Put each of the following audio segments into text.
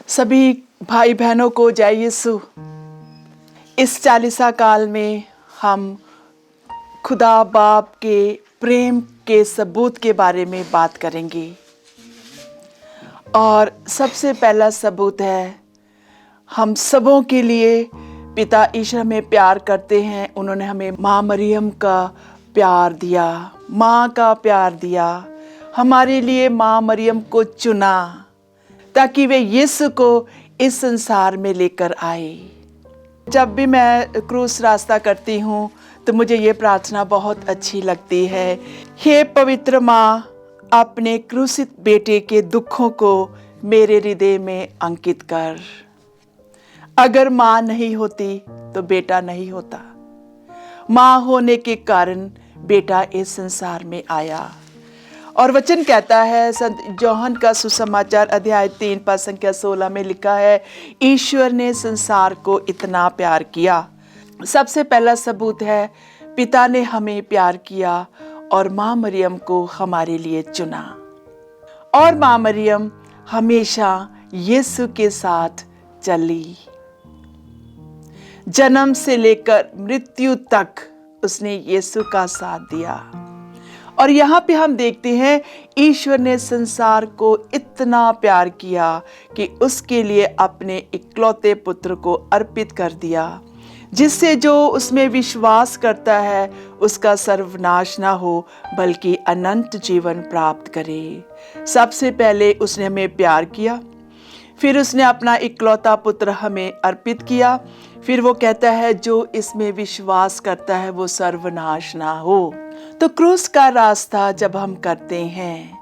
सभी भाई बहनों को जय यीशु। इस चालीसा काल में हम खुदा बाप के प्रेम के सबूत के बारे में बात करेंगे। और सबसे पहला सबूत है, हम सबों के लिए पिता ईश्वर हमें प्यार करते हैं। उन्होंने हमें माँ मरियम का प्यार दिया, माँ का प्यार दिया। हमारे लिए माँ मरियम को चुना ताकि वे यीशु को इस संसार में लेकर आए। जब भी मैं क्रूस रास्ता करती हूँ तो मुझे ये प्रार्थना बहुत अच्छी लगती है। हे पवित्र माँ, अपने क्रूसित बेटे के दुखों को मेरे हृदय में अंकित कर। अगर माँ नहीं होती तो बेटा नहीं होता। माँ होने के कारण बेटा इस संसार में आया। और वचन कहता है, संत यूहन्ना का सुसमाचार अध्याय 3 पद संख्या 16 में लिखा है, ईश्वर ने संसार को इतना प्यार किया। सबसे पहला सबूत है, पिता ने हमें प्यार किया और माँ मरियम को हमारे लिए चुना। और माँ मरियम हमेशा यीशु के साथ चली। जन्म से लेकर मृत्यु तक उसने यीशु का साथ दिया। और यहाँ पे हम देखते हैं, ईश्वर ने संसार को इतना प्यार किया कि उसके लिए अपने इकलौते पुत्र को अर्पित कर दिया, जिससे जो उसमें विश्वास करता है उसका सर्वनाश ना हो बल्कि अनंत जीवन प्राप्त करे। सबसे पहले उसने हमें प्यार किया, फिर उसने अपना इकलौता पुत्र हमें अर्पित किया। फिर वो कहता है, जो इसमें विश्वास करता है वो सर्वनाश ना हो। तो क्रूस का रास्ता जब हम करते हैं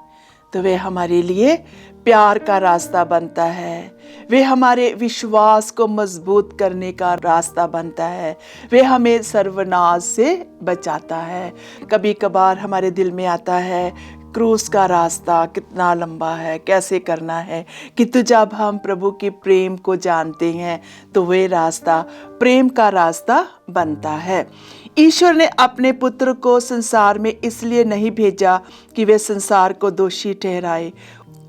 तो वे हमारे लिए प्यार का रास्ता बनता है। वे हमारे विश्वास को मजबूत करने का रास्ता बनता है। वे हमें सर्वनाश से बचाता है। कभी कभार हमारे दिल में आता है, क्रूस का रास्ता कितना लंबा है, कैसे करना है। किंतु जब हम प्रभु के प्रेम को जानते हैं तो वे रास्ता प्रेम का रास्ता बनता है। ईश्वर ने अपने पुत्र को संसार में इसलिए नहीं भेजा कि वे संसार को दोषी ठहराए।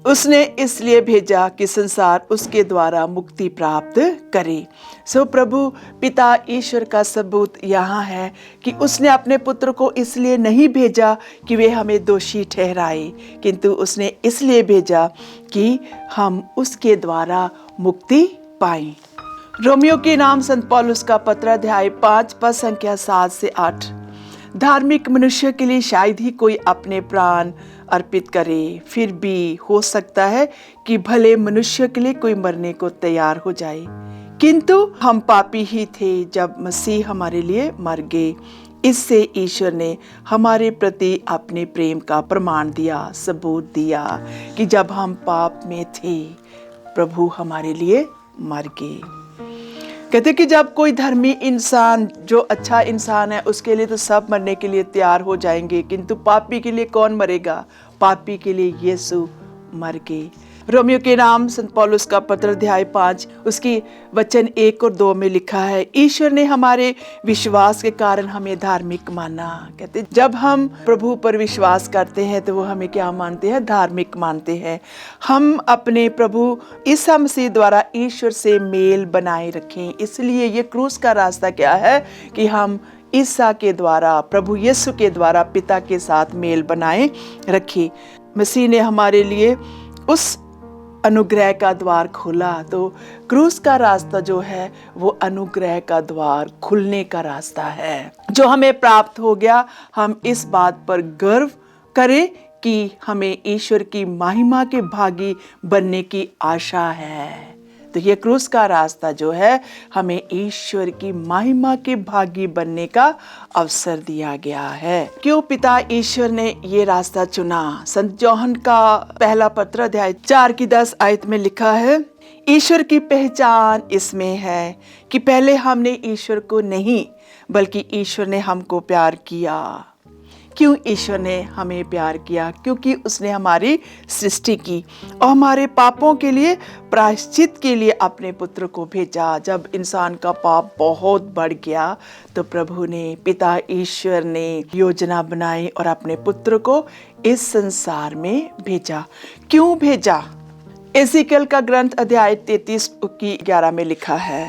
उसने इसलिए भेजा कि संसार उसके द्वारा मुक्ति प्राप्त करे। सो प्रभु पिता ईश्वर का सबूत यहाँ है कि उसने अपने पुत्र को इसलिए नहीं भेजा कि वे हमें दोषी ठहराए, किंतु उसने इसलिए भेजा कि हम उसके द्वारा मुक्ति पाएं। रोमियो के नाम संत पौलुस का पत्र अध्याय 5 पद संख्या 7 से 8। धार्मिक मनुष्य के लिए शायद ही कोई अपने प्राण अर्पित करे, फिर भी हो सकता है कि भले मनुष्य के लिए कोई मरने को तैयार हो जाए। किंतु हम पापी ही थे जब मसीह हमारे लिए मर गए। इससे ईश्वर ने हमारे प्रति अपने प्रेम का प्रमाण दिया, सबूत दिया कि जब हम पाप में थे प्रभु हमारे लिए मर गए। कहते कि जब कोई धर्मी इंसान, जो अच्छा इंसान है, उसके लिए तो सब मरने के लिए तैयार हो जाएंगे, किंतु पापी के लिए कौन मरेगा? पापी के लिए यीशु मर गए। रोमियो के नाम संत पौलुस का पत्र अध्याय 5 उसकी वचन 1 और 2 में लिखा है, ईश्वर ने हमारे विश्वास के कारण हमें धार्मिक माना। कहते जब हम प्रभु पर विश्वास करते हैं तो वो हमें क्या मानते हैं? धार्मिक मानते हैं। हम अपने प्रभु ईसा मसीह द्वारा ईश्वर से मेल बनाए रखें। इसलिए ये क्रूस का रास्ता क्या है कि हम ईसा के द्वारा, प्रभु यीशु के द्वारा पिता के साथ मेल बनाए रखें। मसीह ने हमारे लिए उस अनुग्रह का द्वार खोला। तो क्रूस का रास्ता जो है वो अनुग्रह का द्वार खुलने का रास्ता है जो हमें प्राप्त हो गया। हम इस बात पर गर्व करें कि हमें ईश्वर की महिमा के भागी बनने की आशा है। तो ये क्रूस का रास्ता जो है हमें ईश्वर की महिमा के भागी बनने का अवसर दिया गया है। क्यों पिता ईश्वर ने ये रास्ता चुना? संत यूहन्ना का पहला पत्र अध्याय 4 की 10 आयत में लिखा है, ईश्वर की पहचान इसमें है कि पहले हमने ईश्वर को नहीं बल्कि ईश्वर ने हमको प्यार किया। क्यों ईश्वर ने हमें प्यार किया? क्योंकि उसने हमारी सृष्टि की और हमारे पापों के लिए प्रायश्चित के लिए अपने पुत्र को भेजा। जब इंसान का पाप बहुत बढ़ गया तो प्रभु ने, पिता ईश्वर ने योजना बनाई और अपने पुत्र को इस संसार में भेजा। क्यों भेजा? एजिकल का ग्रंथ अध्याय 33 की 11 में लिखा है,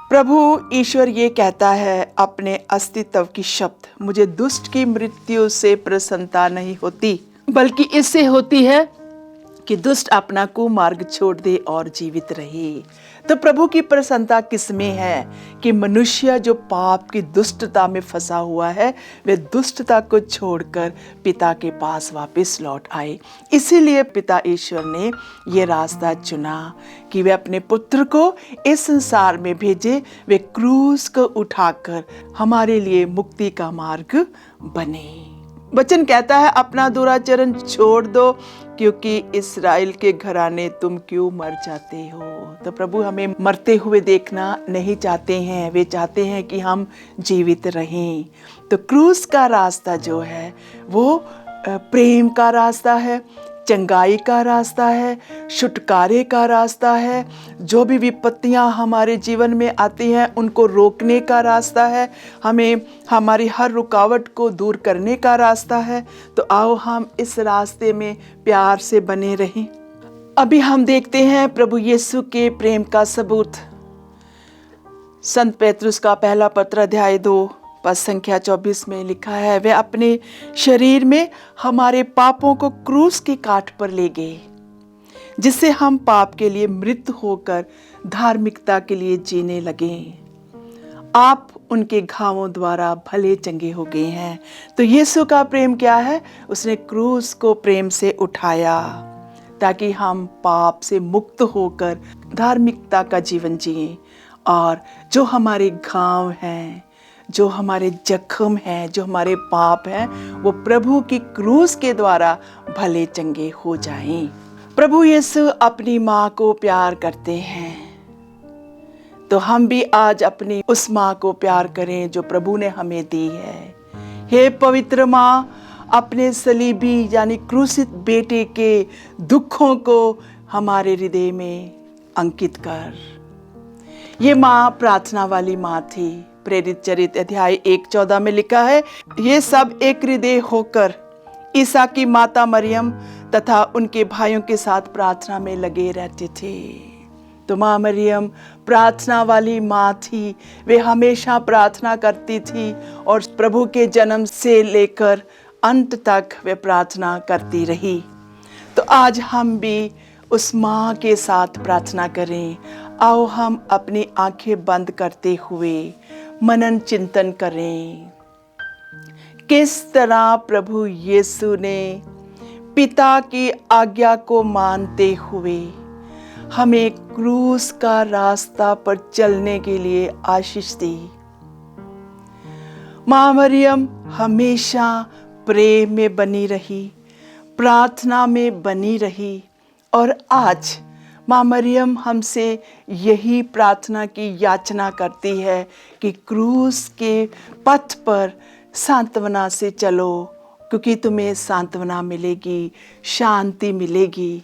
प्रभु ईश्वर ये कहता है अपने अस्तित्व की शब्द, मुझे दुष्ट की मृत्यु से प्रसन्नता नहीं होती, बल्कि इससे होती है कि दुष्ट अपना कुमार्ग छोड़ दे और जीवित रहे। तो प्रभु की प्रसन्नता किसमें है कि मनुष्य जो पाप की दुष्टता में फंसा हुआ है वे दुष्टता को छोड़कर पिता के पास वापस लौट आए। इसीलिए पिता ईश्वर ने ये रास्ता चुना कि वे अपने पुत्र को इस संसार में भेजे, वे क्रूस को उठाकर हमारे लिए मुक्ति का मार्ग बने। वचन कहता है अपना दुराचरण छोड़ दो क्योंकि इस्राएल के घराने तुम क्यों मर जाते हो। तो प्रभु हमें मरते हुए देखना नहीं चाहते हैं, वे चाहते हैं कि हम जीवित रहें। तो क्रूस का रास्ता जो है वो प्रेम का रास्ता है, चंगाई का रास्ता है, छुटकारे का रास्ता है। जो भी विपत्तियां हमारे जीवन में आती हैं उनको रोकने का रास्ता है, हमें हमारी हर रुकावट को दूर करने का रास्ता है। तो आओ हम इस रास्ते में प्यार से बने रहें। अभी हम देखते हैं प्रभु यीशु के प्रेम का सबूत। संत पेतरुस का पहला पत्र अध्याय 2 पद संख्या 24 में लिखा है, वे अपने शरीर में हमारे पापों को क्रूस के काट पर ले गए, जिससे हम पाप के लिए मृत होकर धार्मिकता के लिए जीने लगे। आप उनके घावों द्वारा भले चंगे हो गए हैं। तो यीशु का प्रेम क्या है? उसने क्रूस को प्रेम से उठाया ताकि हम पाप से मुक्त होकर धार्मिकता का जीवन जिएं। और जो हमारे घाव हैं, जो हमारे जख्म हैं, जो हमारे पाप हैं, वो प्रभु की क्रूस के द्वारा भले चंगे हो जाएं। प्रभु यीशु अपनी माँ को प्यार करते हैं, तो हम भी आज अपनी उस माँ को प्यार करें जो प्रभु ने हमें दी है। हे पवित्र माँ, अपने सलीबी यानी क्रूसित बेटे के दुखों को हमारे हृदय में अंकित कर। ये माँ प्रार्थना वाली माँ थी। प्रेरित चरित्र अध्याय 1:14 में लिखा है, ये सब एक हृदय होकर ईसा की माता मरियम तथा उनके भाइयों के साथ प्रार्थना में लगे रहते थे। तो माँ मरियम प्रार्थना वाली माँ थी, वे हमेशा प्रार्थना करती थी और प्रभु के जन्म से लेकर अंत तक वे प्रार्थना करती रही। तो आज हम भी उस माँ के साथ प्रार्थना करें। आओ हम अपनी आंखें बंद करते हुए मनन चिंतन करें, किस तरह प्रभु यीशु ने पिता की आज्ञा को मानते हुए हमें क्रूस का रास्ता पर चलने के लिए आशीष दी। माँ मरियम हमेशा प्रेम में बनी रही, प्रार्थना में बनी रही और आज माँ मरियम हमसे यही प्रार्थना की याचना करती है कि क्रूस के पथ पर सांत्वना से चलो, क्योंकि तुम्हें सांत्वना मिलेगी, शांति मिलेगी।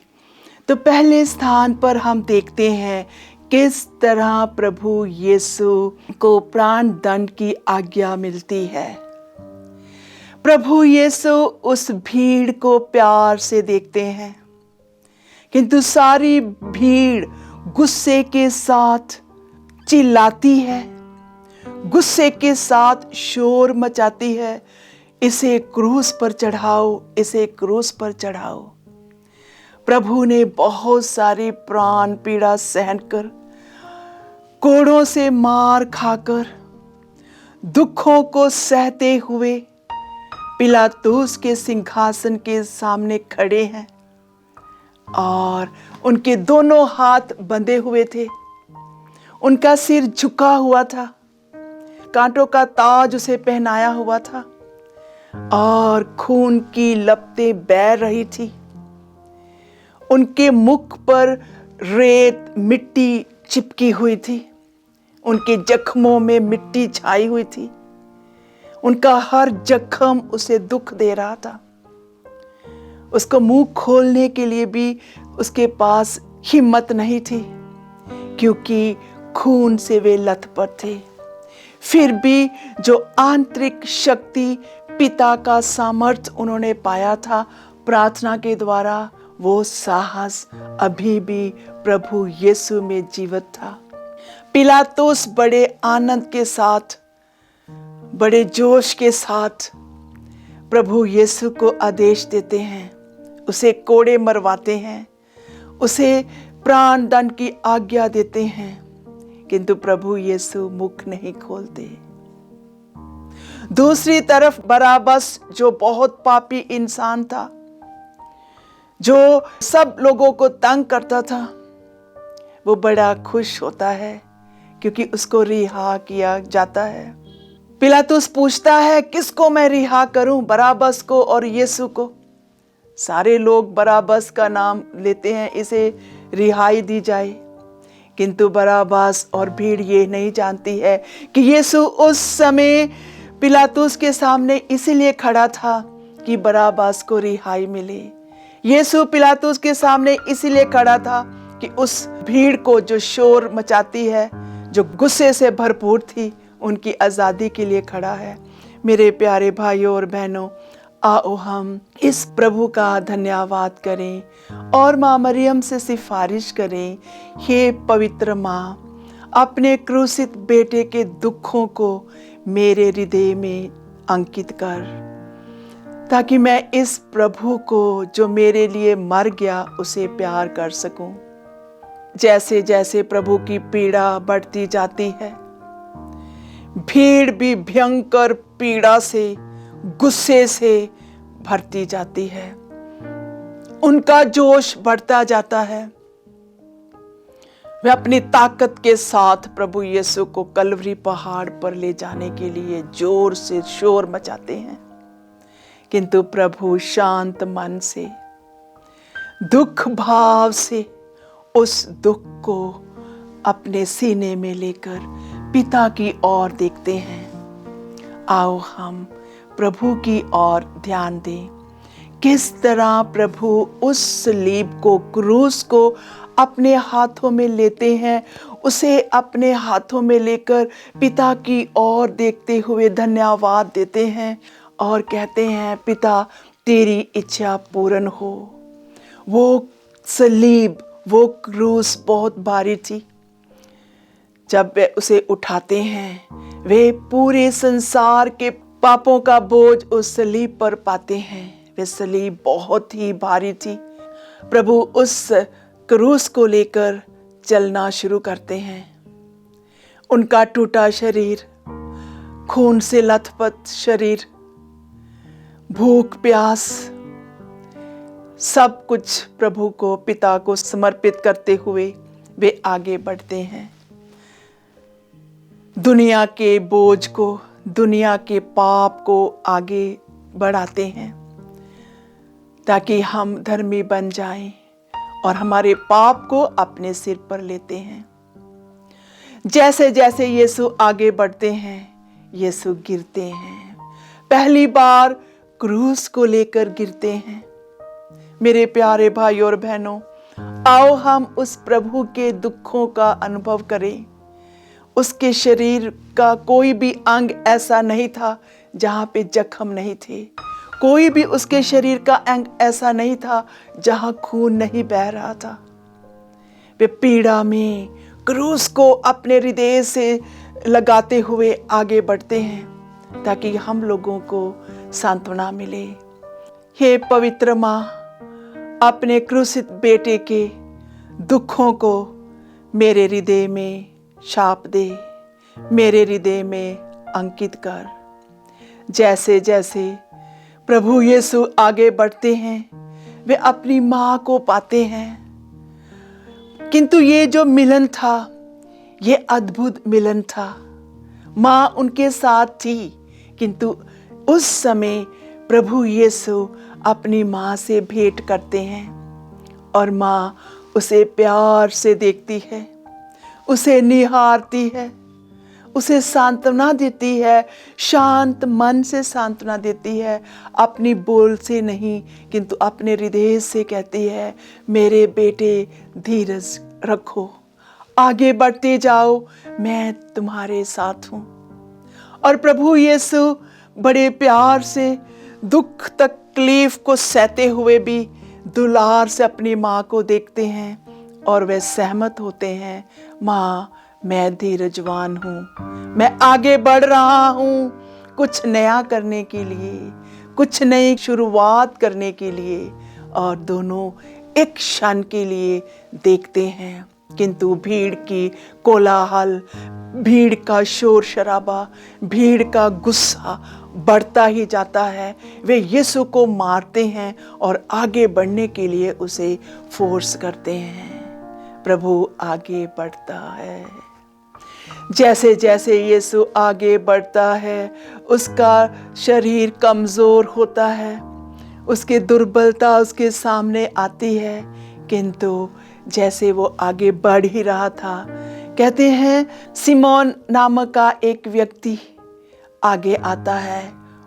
तो पहले स्थान पर हम देखते हैं किस तरह प्रभु यीशु को प्राण दंड की आज्ञा मिलती है। प्रभु यीशु उस भीड़ को प्यार से देखते हैं, किंतु सारी भीड़ गुस्से के साथ चिल्लाती है, गुस्से के साथ शोर मचाती है, इसे क्रूस पर चढ़ाओ, इसे क्रूस पर चढ़ाओ। प्रभु ने बहुत सारी प्राण पीड़ा सहनकर, कोड़ों से मार खाकर, दुखों को सहते हुए पिलातुस के सिंहासन के सामने खड़े हैं और उनके दोनों हाथ बंधे हुए थे, उनका सिर झुका हुआ था, कांटों का ताज उसे पहनाया हुआ था और खून की लपटें बह रही थी। उनके मुख पर रेत मिट्टी चिपकी हुई थी, उनके जख्मों में मिट्टी छाई हुई थी, उनका हर जख्म उसे दुख दे रहा था। उसको मुंह खोलने के लिए भी उसके पास हिम्मत नहीं थी, क्योंकि खून से वे लथपथ थे। फिर भी जो आंतरिक शक्ति पिता का सामर्थ्य उन्होंने पाया था प्रार्थना के द्वारा, वो साहस अभी भी प्रभु यीशु में जीवित था। पिलातुस बड़े आनंद के साथ, बड़े जोश के साथ प्रभु यीशु को आदेश देते हैं, उसे कोड़े मरवाते हैं, उसे प्राण दंड की आज्ञा देते हैं, किंतु प्रभु यीशु मुख नहीं खोलते। दूसरी तरफ बराबस, जो बहुत पापी इंसान था, जो सब लोगों को तंग करता था, वो बड़ा खुश होता है क्योंकि उसको रिहा किया जाता है। पिलातुस पूछता है, किसको मैं रिहा करूं, बराबस को और यीशु को? सारे लोग बराबस का नाम लेते हैं, इसे रिहाई दी जाए, किंतु बराबस और भीड़ ये नहीं जानती है कि यीशु उस समय पिलातुस के सामने इसीलिए खड़ा था कि बराबस को रिहाई मिले। यीशु पिलातुस के सामने इसीलिए खड़ा था कि उस भीड़ को, जो शोर मचाती है, जो गुस्से से भरपूर थी, उनकी आज़ादी के लिए खड़ा है। मेरे प्यारे भाइयों और बहनों, आओ हम इस प्रभु का धन्यवाद करें और माँ मरियम से सिफारिश करें, हे पवित्र माँ, अपने क्रूसित बेटे के दुखों को मेरे हृदय में अंकित कर, ताकि मैं इस प्रभु को, जो मेरे लिए मर गया, उसे प्यार कर सकूं। जैसे जैसे प्रभु की पीड़ा बढ़ती जाती है, भीड़ भी भयंकर पीड़ा से, गुस्से से भरती जाती है, उनका जोश बढ़ता जाता है। वे अपनी ताकत के साथ प्रभु यीशु को कलवरी पहाड़ पर ले जाने के लिए जोर से शोर मचाते हैं, किंतु प्रभु शांत मन से, दुख भाव से उस दुख को अपने सीने में लेकर पिता की ओर देखते हैं। आओ हम प्रभु की ओर ध्यान दें, किस तरह प्रभु उस सलीब को, क्रूस को अपने हाथों में लेते हैं, उसे अपने हाथों में लेकर पिता की ओर देखते हुए धन्यवाद देते हैं और कहते हैं, पिता तेरी इच्छा पूर्ण हो। वो सलीब, वो क्रूस बहुत भारी थी। जब वे उसे उठाते हैं, वे पूरे संसार के पापों का बोझ उस सलीब पर पाते हैं। वे सलीब बहुत ही भारी थी। प्रभु उस क्रूस को लेकर चलना शुरू करते हैं। उनका टूटा शरीर, खून से लथपथ शरीर, भूख प्यास, सब कुछ प्रभु को, पिता को समर्पित करते हुए वे आगे बढ़ते हैं। दुनिया के बोझ को, दुनिया के पाप को आगे बढ़ाते हैं, ताकि हम धर्मी बन जाएं और हमारे पाप को अपने सिर पर लेते हैं। जैसे जैसे यीशु आगे बढ़ते हैं, यीशु गिरते हैं। पहली बार क्रूस को लेकर गिरते हैं। मेरे प्यारे भाइयों और बहनों, आओ हम उस प्रभु के दुखों का अनुभव करें। उसके शरीर का कोई भी अंग ऐसा नहीं था जहाँ पे जख्म नहीं थे। कोई भी उसके शरीर का अंग ऐसा नहीं था जहाँ खून नहीं बह रहा था। वे पीड़ा में क्रूस को अपने हृदय से लगाते हुए आगे बढ़ते हैं, ताकि हम लोगों को सांत्वना मिले। हे पवित्र माँ, अपने क्रूसित बेटे के दुखों को मेरे हृदय में छाप दे, मेरे हृदय में अंकित कर। जैसे जैसे प्रभु यीशु आगे बढ़ते हैं, वे अपनी माँ को पाते हैं। किंतु ये जो मिलन था, ये अद्भुत मिलन था। माँ उनके साथ थी, किंतु उस समय प्रभु यीशु अपनी माँ से भेंट करते हैं और माँ उसे प्यार से देखती है, उसे निहारती है, उसे सांत्वना देती है, शांत मन से सांत्वना देती है। अपनी बोल से नहीं, किंतु अपने हृदय से कहती है, मेरे बेटे धीरज रखो, आगे बढ़ते जाओ, मैं तुम्हारे साथ हूँ। और प्रभु यीशु बड़े प्यार से दुख तकलीफ को सहते हुए भी दुलार से अपनी माँ को देखते हैं और वे सहमत होते हैं, माँ मैं धीरजवान हूँ, मैं आगे बढ़ रहा हूँ कुछ नया करने के लिए, कुछ नई शुरुआत करने के लिए। और दोनों एक क्षण के लिए देखते हैं, किंतु भीड़ की कोलाहल, भीड़ का शोर शराबा, भीड़ का गुस्सा बढ़ता ही जाता है। वे यीशु को मारते हैं और आगे बढ़ने के लिए उसे फोर्स करते हैं। प्रभु आगे बढ़ता है। जैसे जैसे यीशु आगे बढ़ता है, उसका शरीर कमजोर होता है, उसकी दुर्बलता उसके सामने आती है, किंतु जैसे वो आगे बढ़ ही रहा था, कहते हैं सिमोन नामक का एक व्यक्ति आगे आता है।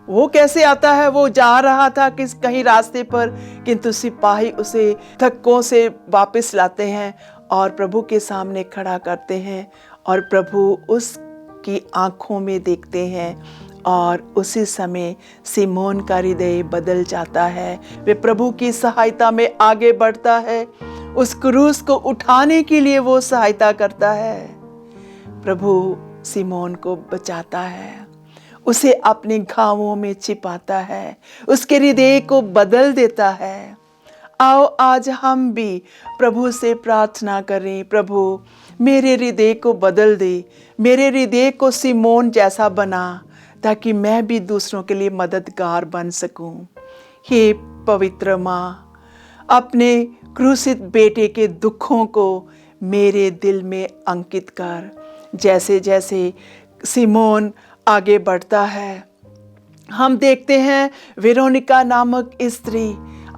वो कैसे आता है? वो जा रहा था कहीं रास्ते पर, किंतु सिपाही उसे धक्कों से वापस लाते हैं और प्रभु के सामने खड़ा करते हैं और प्रभु उसकी आंखों में देखते हैं और उसी समय सिमोन का हृदय बदल जाता है। वे प्रभु की सहायता में आगे बढ़ता है, उस क्रूस को उठाने के लिए वो सहायता करता है। प्रभु सिमोन को बचाता है, उसे अपने घावों में छिपाता है, उसके हृदय को बदल देता है। आओ आज हम भी प्रभु से प्रार्थना करें, प्रभु मेरे हृदय को बदल दे, मेरे हृदय को सिमोन जैसा बना, ताकि मैं भी दूसरों के लिए मददगार बन सकूं। हे पवित्र माँ, अपने क्रूसित बेटे के दुखों को मेरे दिल में अंकित कर। जैसे जैसे सिमोन आगे बढ़ता है, हम देखते हैं वेरोनिका नामक स्त्री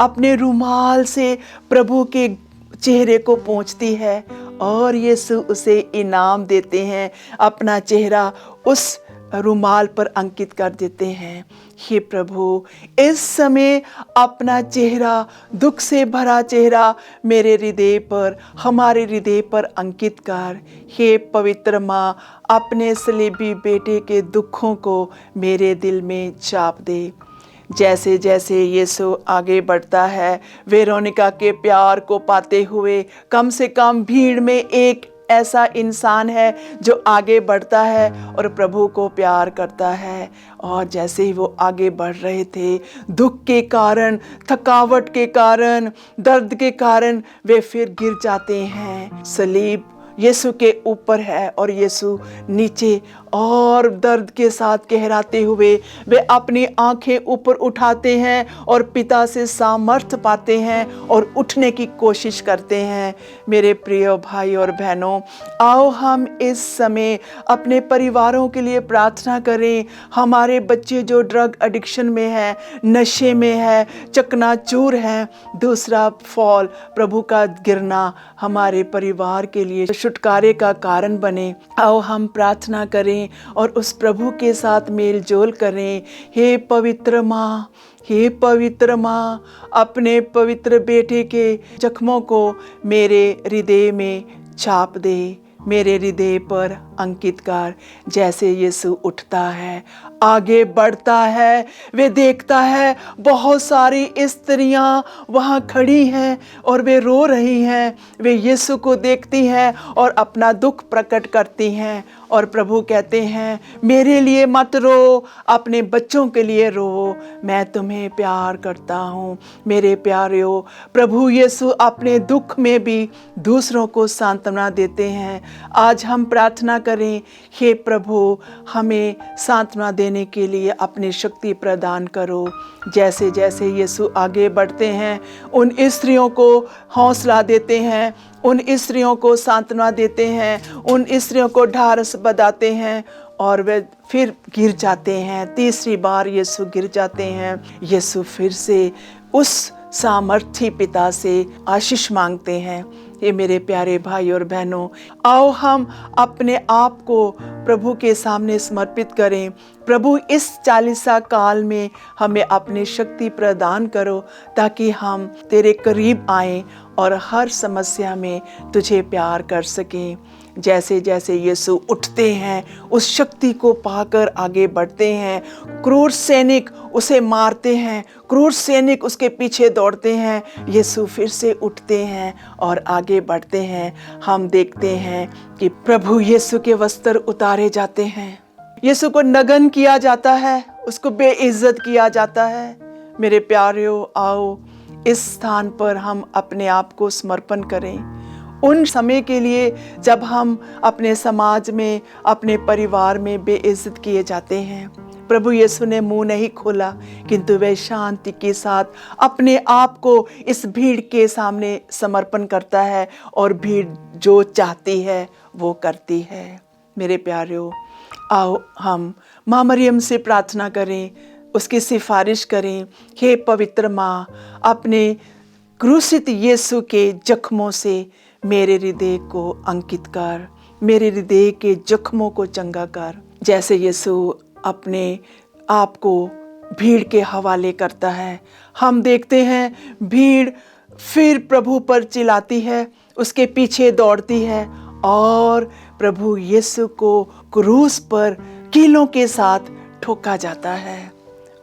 अपने रुमाल से प्रभु के चेहरे को पोंछती है और यीशु उसे इनाम देते हैं, अपना चेहरा उस रुमाल पर अंकित कर देते हैं। हे प्रभु, इस समय अपना चेहरा, दुख से भरा चेहरा मेरे हृदय पर, हमारे हृदय पर अंकित कर। हे पवित्र माँ, अपने सलीबी बेटे के दुखों को मेरे दिल में छाप दे। जैसे जैसे यीशु आगे बढ़ता है, वेरोनिका के प्यार को पाते हुए कम से कम भीड़ में एक ऐसा इंसान है जो आगे बढ़ता है और प्रभु को प्यार करता है। और जैसे ही वो आगे बढ़ रहे थे, दुख के कारण, थकावट के कारण, दर्द के कारण वे फिर गिर जाते हैं। सलीब यीशु के ऊपर है और यीशु नीचे, और दर्द के साथ कहराते हुए वे अपनी आंखें ऊपर उठाते हैं और पिता से सामर्थ्य पाते हैं और उठने की कोशिश करते हैं। मेरे प्रिय भाई और बहनों, आओ हम इस समय अपने परिवारों के लिए प्रार्थना करें। हमारे बच्चे जो ड्रग एडिक्शन में है, नशे में है, चकनाचूर हैं, दूसरा फॉल, प्रभु का गिरना हमारे परिवार के लिए छुटकारे का कारण बने। आओ हम प्रार्थना करें और उस प्रभु के साथ मेल जोल करें। हे पवित्र माँ, हे पवित्र माँ, अपने पवित्र बेटे के जख्मों को मेरे हृदय में छाप दे, मेरे हृदय पर अंकित कर। जैसे यीशु उठता है, आगे बढ़ता है, वे देखता है बहुत सारी स्त्रियां वहां खड़ी हैं और वे रो रही हैं। वे यीशु को देखती हैं और अपना दुख प्रकट करती हैं और प्रभु कहते हैं, मेरे लिए मत रो, अपने बच्चों के लिए रो, मैं तुम्हें प्यार करता हूँ। मेरे प्यारेओ, प्रभु यीशु अपने दुख में भी दूसरों को सांत्वना देते हैं। आज हम प्रार्थना करें, हे प्रभु, हमें सांत्वना देने के लिए अपनी शक्ति प्रदान करो। जैसे जैसे यीशु आगे बढ़ते हैं, उन स्त्रियों को हौसला देते हैं, उन स्त्रियों को सांत्वना देते हैं, उन स्त्रियों को ढारस बधाते हैं और वे फिर गिर जाते हैं। तीसरी बार यीशु गिर जाते हैं। यीशु फिर से उस सामर्थी पिता से आशीष मांगते हैं। ये मेरे प्यारे भाई और बहनों, आओ हम अपने आप को प्रभु के सामने समर्पित करें। प्रभु, इस 40 काल में हमें अपनी शक्ति प्रदान करो ताकि हम तेरे करीब आएं और हर समस्या में तुझे प्यार कर सकें। जैसे जैसे यीशु उठते हैं, उस शक्ति को पाकर आगे बढ़ते हैं। क्रूर सैनिक उसे मारते हैं, क्रूर सैनिक उसके पीछे दौड़ते हैं, यीशु फिर से उठते हैं और आगे बढ़ते हैं। हम देखते हैं कि प्रभु यीशु के वस्त्र उतारे जाते हैं, यीशु को नग्न किया जाता है, उसको बेइज्जत किया जाता है। मेरे प्यारों, आओ इस स्थान पर हम अपने आप को समर्पण करें उन समय के लिए जब हम अपने समाज में, अपने परिवार में बेइज्जत किए जाते हैं। प्रभु यीशु ने मुंह नहीं खोला, किंतु वह शांति के साथ अपने आप को इस भीड़ के सामने समर्पण करता है और भीड़ जो चाहती है वो करती है। मेरे प्यारों, आओ हम माँ मरियम से प्रार्थना करें, उसकी सिफारिश करें। हे पवित्र माँ, अपने क्रूसित यीशु के जख्मों से मेरे हृदय को अंकित कर, मेरे हृदय के जख्मों को चंगा कर। जैसे यीशु अपने आप को भीड़ के हवाले करता है, हम देखते हैं भीड़ फिर प्रभु पर चिल्लाती है, उसके पीछे दौड़ती है और प्रभु यीशु को क्रूस पर कीलों के साथ ठोका जाता है।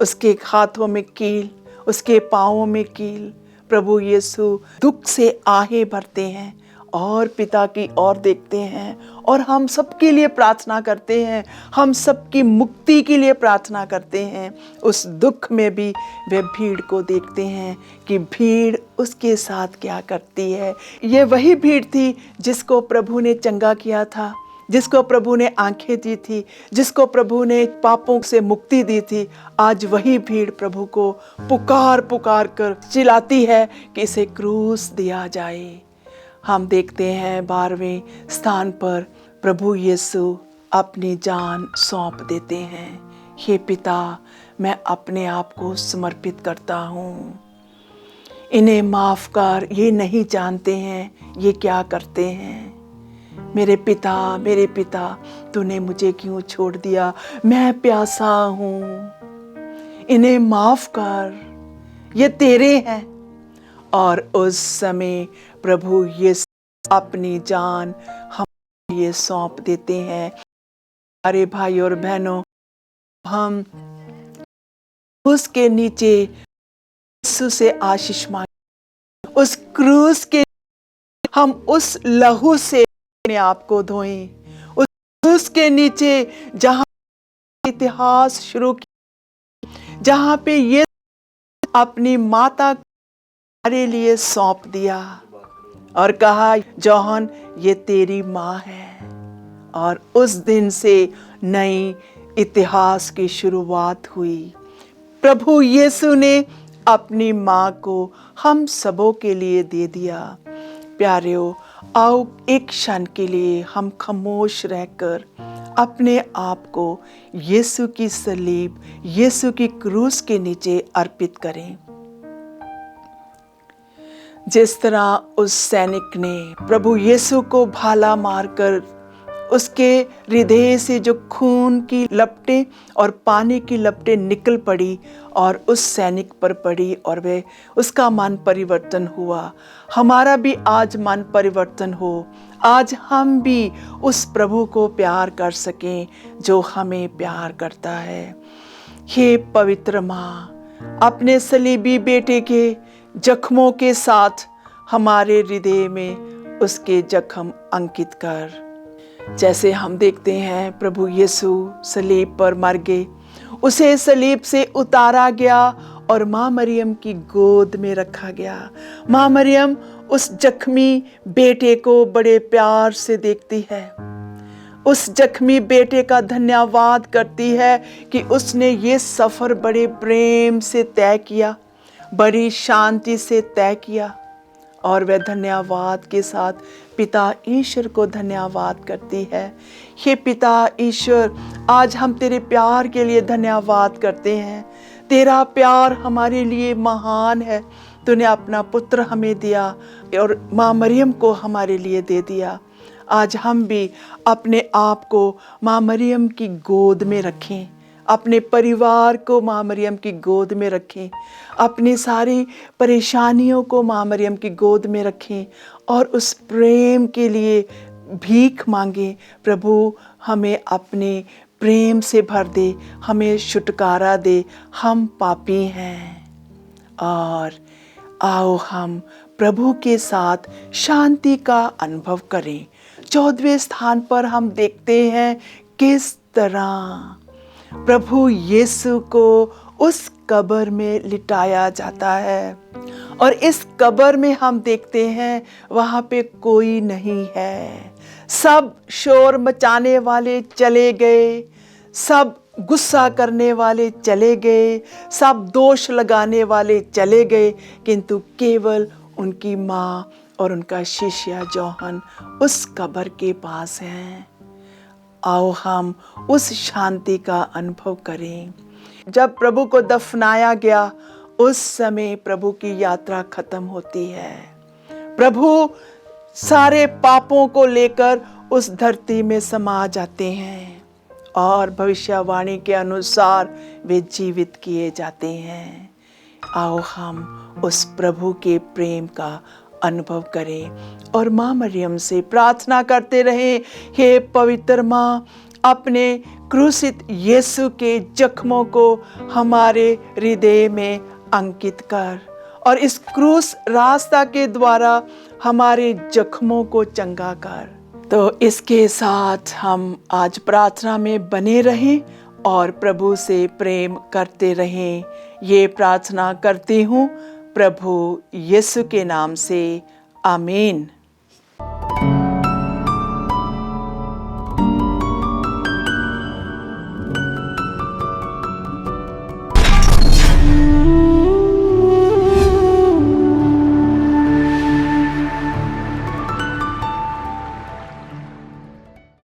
उसके हाथों में कील, उसके पाँवों में कील। प्रभु यीशु दुख से आहें भरते हैं और पिता की ओर देखते हैं और हम सबके लिए प्रार्थना करते हैं, हम सबकी मुक्ति के लिए प्रार्थना करते हैं। उस दुख में भी वे भीड़ को देखते हैं कि भीड़ उसके साथ क्या करती है। ये वही भीड़ थी जिसको प्रभु ने चंगा किया था, जिसको प्रभु ने आंखें दी थी, जिसको प्रभु ने पापों से मुक्ति दी थी। आज वही भीड़ प्रभु को पुकार पुकार कर चिल्लाती है कि इसे क्रूस दिया जाए। हम देखते हैं 12वें स्थान पर प्रभु यीशु अपनी जान सौंप देते हैं। हे पिता, मैं अपने आप को समर्पित करता हूँ, इन्हें माफ कर, ये नहीं जानते हैं ये क्या करते हैं। मेरे पिता, तूने मुझे क्यों छोड़ दिया, मैं प्यासा हूँ, इन्हें माफ कर, ये तेरे हैं। और उस समय प्रभु यीशु अपनी जान हम ये सौंप देते हैं। अरे भाई और बहनों, हम उसके नीचे यीशु से आशीष मांगे, उस क्रूस के हम उस लहू से अपने आप को धोएं, उस क्रूस के नीचे जहां इतिहास शुरू किया, जहां पे ये अपनी माता हमारे लिए सौंप दिया और कहा, जॉन ये तेरी माँ है। और उस दिन से नई इतिहास की शुरुआत हुई। प्रभु यीशु ने अपनी माँ को हम सबों के लिए दे दिया। प्यारेओ, आओ एक क्षण के लिए हम खामोश रहकर अपने आप को यीशु की सलीब, यीशु की क्रूस के नीचे अर्पित करें। जिस तरह उस सैनिक ने प्रभु यीशु को भाला मारकर उसके हृदय से जो खून की लपटें और पानी की लपटें निकल पड़ी और उस सैनिक पर पड़ी और वे उसका मन परिवर्तन हुआ, हमारा भी आज मन परिवर्तन हो। आज हम भी उस प्रभु को प्यार कर सकें जो हमें प्यार करता है। हे पवित्र माँ, अपने सलीबी बेटे के जख्मों के साथ हमारे हृदय में उसके जख्म अंकित कर। जैसे हम देखते हैं प्रभु यीशु सलीब पर मर गए, उसे सलीब से उतारा गया और माँ मरियम की गोद में रखा गया। माँ मरियम उस जख्मी बेटे को बड़े प्यार से देखती है, उस जख्मी बेटे का धन्यवाद करती है कि उसने ये सफ़र बड़े प्रेम से तय किया, बड़ी शांति से तय किया। और वह धन्यवाद के साथ पिता ईश्वर को धन्यवाद करती है। हे पिता ईश्वर, आज हम तेरे प्यार के लिए धन्यवाद करते हैं। तेरा प्यार हमारे लिए महान है। तूने अपना पुत्र हमें दिया और माँ मरियम को हमारे लिए दे दिया। आज हम भी अपने आप को माँ मरियम की गोद में रखें, अपने परिवार को माँ मरियम की गोद में रखें, अपनी सारी परेशानियों को माँ मरियम की गोद में रखें और उस प्रेम के लिए भीख मांगे, प्रभु हमें अपने प्रेम से भर दे, हमें छुटकारा दे, हम पापी हैं। और आओ हम प्रभु के साथ शांति का अनुभव करें। 14वें स्थान पर हम देखते हैं किस तरह प्रभु यीशु को उस कब्र में लिटाया जाता है, और इस कब्र में हम देखते हैं वहाँ पे कोई नहीं है। सब शोर मचाने वाले चले गए, सब गुस्सा करने वाले चले गए, सब दोष लगाने वाले चले गए, किंतु केवल उनकी माँ और उनका शिष्य जौहन उस कब्र के पास हैं। आओ हम उस शांति का अनुभव करें। जब प्रभु को दफनाया गया, उस समय प्रभु की यात्रा खत्म होती है। प्रभु सारे पापों को लेकर उस धरती में समा जाते हैं और भविष्यवाणी के अनुसार वे जीवित किए जाते हैं। आओ हम उस प्रभु के प्रेम का अनुभव करें और माँ मरियम से प्रार्थना करते रहें, हे पवित्र माँ, अपने क्रूसित यीशु के जख्मों को हमारे हृदय में अंकित कर और इस क्रूस रास्ता के द्वारा हमारे जख्मों को चंगा कर। तो इसके साथ हम आज प्रार्थना में बने रहें और प्रभु से प्रेम करते रहें। ये प्रार्थना करती हूँ प्रभु यीशु के नाम से, आमीन।